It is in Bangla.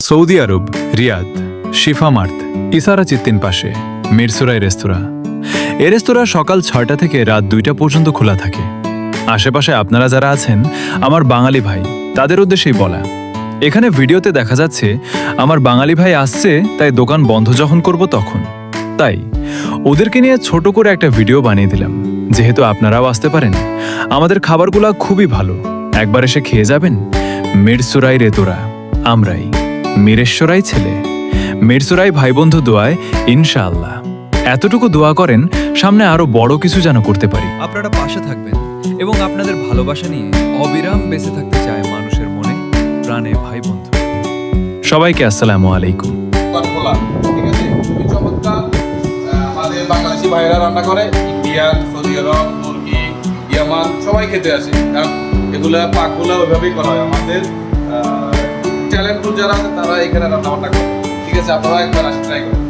সৌদি আরব, রিয়াদ, শিফা মার্ট, ইসারা চিত্তিন পাশে, মিরসুরাই রেস্তোরাঁ। এ রেস্তোরাঁ সকাল 6টা থেকে রাত 2টা পর্যন্ত খোলা থাকে। আশেপাশে আপনারা যারা আছেন আমার বাঙালি ভাই, তাদের উদ্দেশ্যেই বলা। এখানে ভিডিওতে দেখা যাচ্ছে আমার বাঙালি ভাই আসছে, তাই দোকান বন্ধ যখন করব তখন। তাই ওদেরকে নিয়ে ছোট করে একটা ভিডিও বানিয়ে দিলাম, যেহেতু আপনারাও আসতে পারেন। আমাদের খাবারগুলা খুবই ভালো, একবার এসে খেয়ে যাবেন। মিরসুরাই রেস্তোরাঁ, আমরাই মিরেশ্বরাই ছেলে, মিরসুরাই ভাইবন্ধু দোয়ায় ইনশাআল্লাহ। এতটুকু দোয়া করেন সামনে আরো বড় কিছু যেন করতে পারি। আপনারা পাশে থাকবেন এবং আপনাদের ভালোবাসা নিয়ে অবিরাম বেঁচে থাকতে চায় মানুষের মনে প্রাণে ভাই বন্ধু। সবাইকে আসসালামু আলাইকুম। ঠিক আছে, খুবই চমৎকার। আমাদের বাংলাদেশি ভাইয়েরা রান্না করে, ইন্ডিয়ান, সৌদি আরব, তুর্কি, ইয়ামান সবাই খেতে আসে, কারণ এগুলা পাকগুলা ওইভাবেই করা হয়। আমাদের ট্যালেন্টফুল যারা আছে তারা এখানে রান্না বান্না করে। ঠিক আছে, আপনারা একবার আসে ট্রাই করেন।